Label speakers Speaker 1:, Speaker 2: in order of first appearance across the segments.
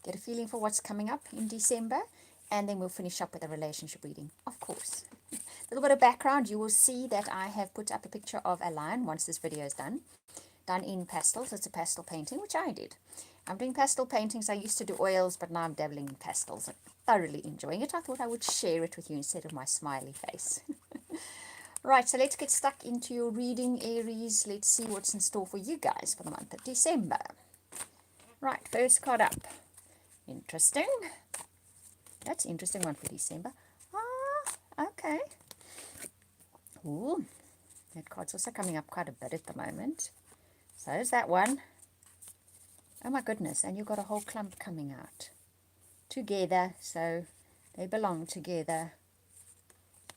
Speaker 1: get a feeling for what's coming up in December, and then we'll finish up with a relationship reading, of course. A little bit of background, you will see that I have put up a picture of a lion once this video is done in pastels. It's a pastel painting, which I did. I'm doing pastel paintings. I used to do oils, but now I'm dabbling in pastels. I'm thoroughly enjoying it. I thought I would share it with you instead of my smiley face. Right, so let's get stuck into your reading, Aries. Let's see what's in store for you guys for the month of December. Right, first card up. Interesting. That's an interesting one for December. Ah, okay. Ooh, that card's also coming up quite a bit at the moment. So is that one. Oh my goodness, and you've got a whole clump coming out. Together, so they belong together.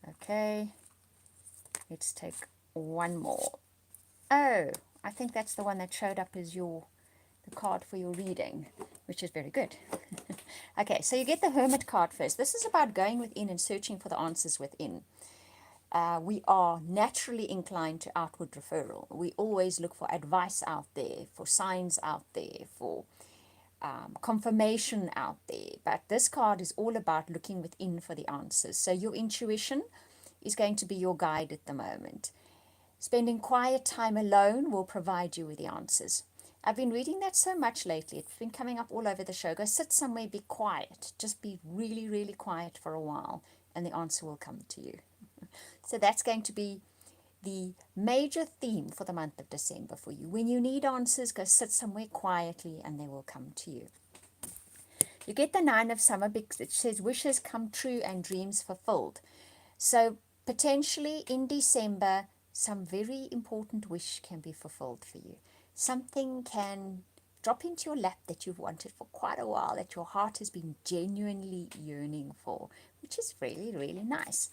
Speaker 1: Okay, let's take one more. Oh, I think that's the one that showed up as the card for your reading, which is very good. Okay, so you get the Hermit card first. This is about going within and searching for the answers within. We are naturally inclined to outward referral. We always look for advice out there, for signs out there, for confirmation out there. But this card is all about looking within for the answers. So your intuition is going to be your guide at the moment. Spending quiet time alone will provide you with the answers. I've been reading that so much lately. It's been coming up all over the show. Go sit somewhere, be quiet. Just be really, really quiet for a while, and the answer will come to you. So that's going to be the major theme for the month of December for you. When you need answers, go sit somewhere quietly, and they will come to you. You get the Nine of Summer because it says wishes come true and dreams fulfilled. So potentially in December, some very important wish can be fulfilled for you. Something can drop into your lap that you've wanted for quite a while, that your heart has been genuinely yearning for, which is really, really nice.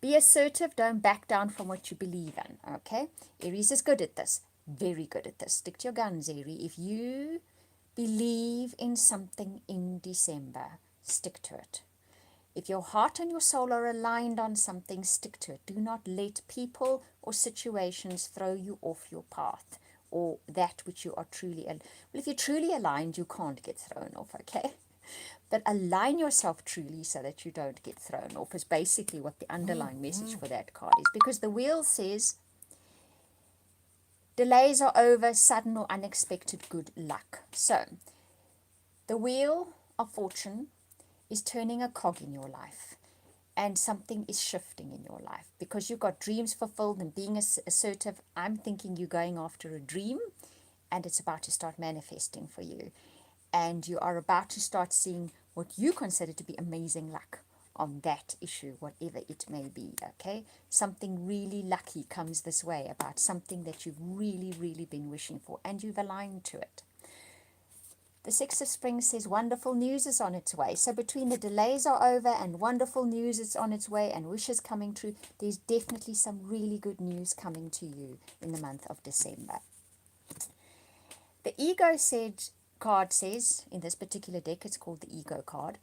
Speaker 1: Be assertive, don't back down from what you believe in, okay? Aries is good at this, very good at this. Stick to your guns, Aries. If you believe in something in December, stick to it. If your heart and your soul are aligned on something, stick to it. Do not let people or situations throw you off your path or that which you are truly. Well, if you're truly aligned, you can't get thrown off, okay? But align yourself truly so that you don't get thrown off is basically what the underlying message for that card is. Because the wheel says, delays are over, sudden or unexpected good luck. So, the wheel of fortune is turning a cog in your life, and something is shifting in your life because you've got dreams fulfilled and being assertive. I'm thinking you're going after a dream and it's about to start manifesting for you, and you are about to start seeing what you consider to be amazing luck on that issue, whatever it may be. Okay, something really lucky comes this way about something that you've really, really been wishing for, and you've aligned to it. The Six of Spring says wonderful news is on its way. So between the delays are over and wonderful news is on its way and wishes coming true, there's definitely some really good news coming to you in the month of December. The Ego card says, in this particular deck, it's called the Ego card,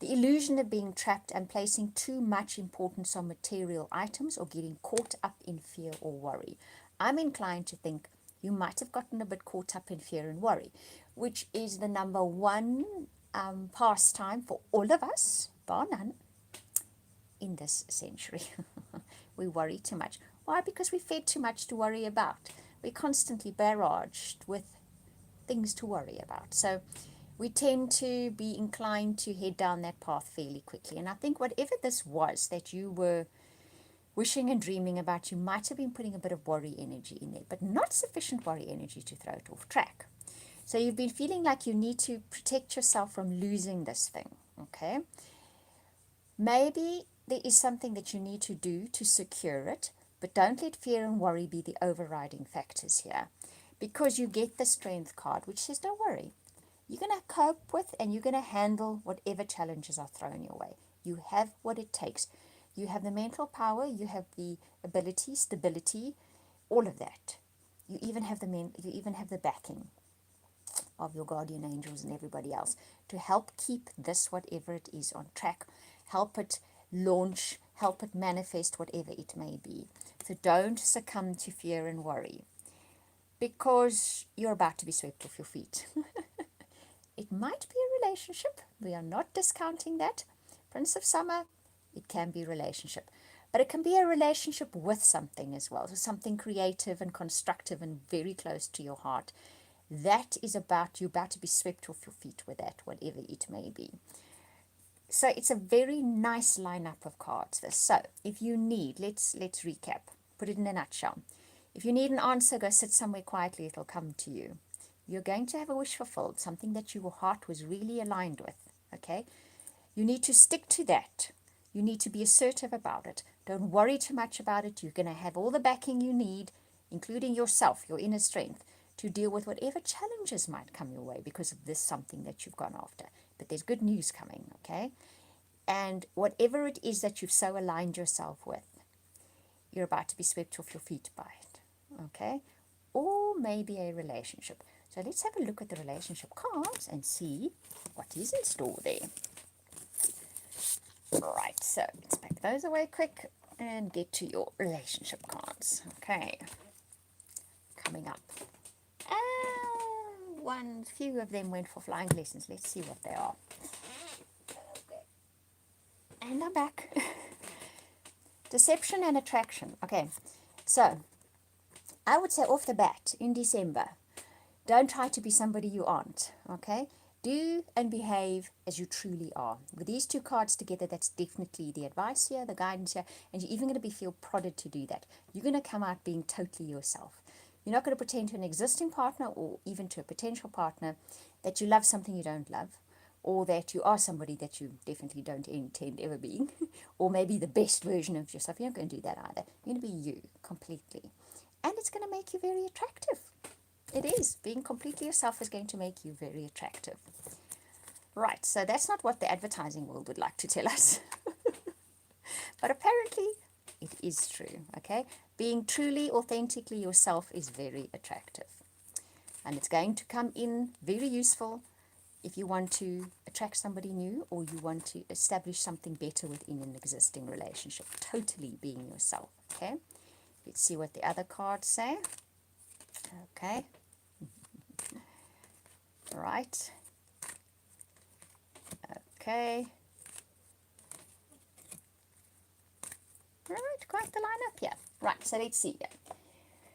Speaker 1: the illusion of being trapped and placing too much importance on material items or getting caught up in fear or worry. I'm inclined to think you might have gotten a bit caught up in fear and worry, which is the number one pastime for all of us, bar none, in this century. We worry too much. Why? Because we're fed too much to worry about. We're constantly barraged with things to worry about. So we tend to be inclined to head down that path fairly quickly. And I think whatever this was that you were wishing and dreaming about, you might have been putting a bit of worry energy in there, but not sufficient worry energy to throw it off track. So you've been feeling like you need to protect yourself from losing this thing, okay? Maybe there is something that you need to do to secure it, but don't let fear and worry be the overriding factors here, because you get the Strength card, which says don't worry. You're going to cope with and you're going to handle whatever challenges are thrown your way. You have what it takes. You have the mental power, you have the ability, stability, all of that. You even have the backing of your guardian angels and everybody else to help keep this, whatever it is, on track, help it launch, help it manifest, whatever it may be. So don't succumb to fear and worry, because you're about to be swept off your feet. It might be a relationship. We are not discounting that. Prince of Summer, it can be a relationship. But it can be a relationship with something as well. So something creative and constructive and very close to your heart. That is you're about to be swept off your feet with that, whatever it may be. So it's a very nice lineup of cards, this. So if you need, let's recap, put it in a nutshell. If you need an answer, go sit somewhere quietly, it'll come to you. You're going to have a wish fulfilled, something that your heart was really aligned with, okay? You need to stick to that. You need to be assertive about it. Don't worry too much about it. You're going to have all the backing you need, including yourself, your inner strength, to deal with whatever challenges might come your way because of this something that you've gone after. But there's good news coming, okay? And whatever it is that you've so aligned yourself with, you're about to be swept off your feet by it, okay? Or maybe a relationship. So let's have a look at the relationship cards and see what is in store there. Right, so let's pack those away quick and get to your relationship cards. Okay, coming up. Few of them went for flying lessons. Let's see what they are. Okay. And I'm back. Deception and attraction. Okay, so I would say off the bat in December, don't try to be somebody you aren't, okay? Do and behave as you truly are. With these two cards together, that's definitely the advice here, the guidance here, and you're even going to feel prodded to do that. You're going to come out being totally yourself. You're not going to pretend to an existing partner or even to a potential partner that you love something you don't love, or that you are somebody that you definitely don't intend ever being, or maybe the best version of yourself. You're not going to do that either. You're going to be you completely. And it's going to make you very attractive. It is. Being completely yourself is going to make you very attractive. Right, so that's not what the advertising world would like to tell us. But apparently, it is true, okay? Being truly, authentically yourself is very attractive. And it's going to come in very useful if you want to attract somebody new or you want to establish something better within an existing relationship. Totally being yourself, okay? Let's see what the other cards say. Okay. Right. Okay. All right, quite the lineup here. Right, so let's see here.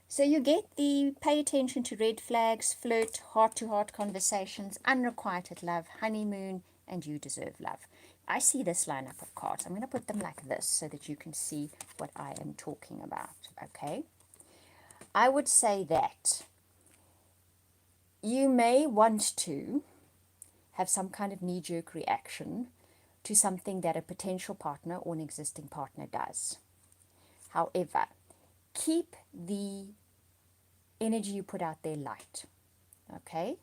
Speaker 1: So you get the pay attention to red flags, flirt, heart-to-heart conversations, unrequited love, honeymoon, and you deserve love. I see this lineup of cards. I'm going to put them like this so that you can see what I am talking about, okay? I would say that you may want to have some kind of knee-jerk reaction to something that a potential partner or an existing partner does. However, keep the energy you put out there light, okay?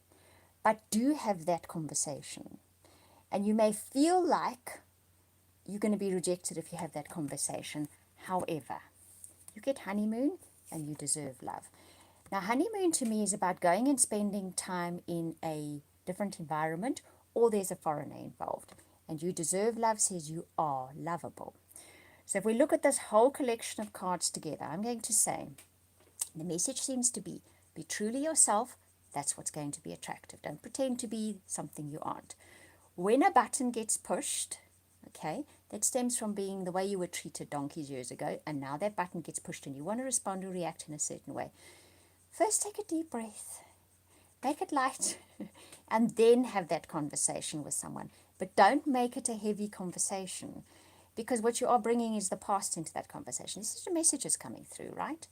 Speaker 1: But do have that conversation. And you may feel like you're going to be rejected if you have that conversation. However, you get honeymoon and you deserve love. Now, honeymoon to me is about going and spending time in a different environment, or there's a foreigner involved. And you deserve love says you are lovable. So if we look at this whole collection of cards together, I'm going to say the message seems to be truly yourself. That's what's going to be attractive. Don't pretend to be something you aren't. When a button gets pushed, okay, that stems from being the way you were treated donkeys years ago, and now that button gets pushed and you want to respond or react in a certain way. First, take a deep breath, make it light, and then have that conversation with someone. But don't make it a heavy conversation, because what you are bringing is the past into that conversation. This is the messages coming through, right?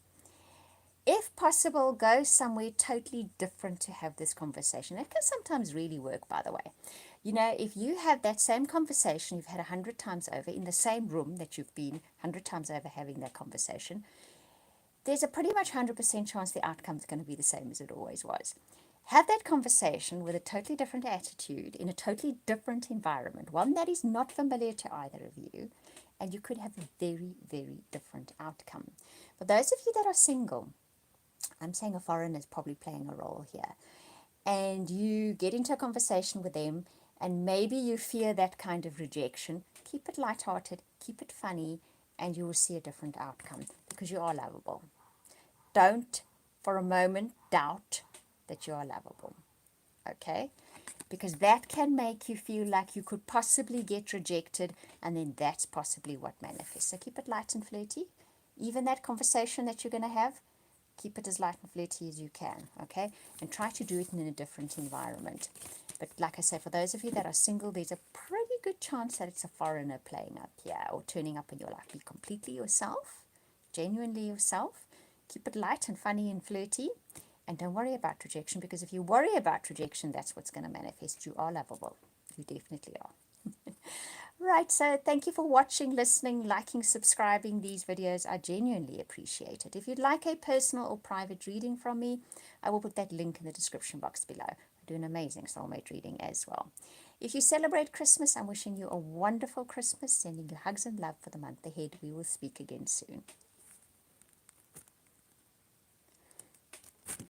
Speaker 1: If possible, go somewhere totally different to have this conversation. That can sometimes really work, by the way. You know, if you have that same conversation you've had 100 times over in the same room that you've been 100 times over having that conversation, there's a pretty much 100% chance the outcome is going to be the same as it always was. Have that conversation with a totally different attitude in a totally different environment, one that is not familiar to either of you, and you could have a very, very different outcome. For those of you that are single, I'm saying a foreigner is probably playing a role here, and you get into a conversation with them, and maybe you fear that kind of rejection, keep it lighthearted, keep it funny, and you will see a different outcome because you are lovable. Don't for a moment doubt that you are lovable. Okay? because that can make you feel like you could possibly get rejected, and then that's possibly what manifests. So keep it light and flirty. Even that conversation that you're going to have, keep it as light and flirty as you can, okay? And try to do it in a different environment. But like I say, for those of you that are single, there's a pretty good chance that it's a foreigner playing up here or turning up in your life. Be completely yourself, genuinely yourself. Keep it light and funny and flirty. And don't worry about rejection, because if you worry about rejection, that's what's going to manifest. You are lovable. You definitely are. Right, so thank you for watching, listening, liking, subscribing these videos. I genuinely appreciate it. If you'd like a personal or private reading from me, I will put that link in the description box below. I do an amazing soulmate reading as well. If you celebrate Christmas, I'm wishing you a wonderful Christmas, sending you hugs and love for the month ahead. We will speak again soon.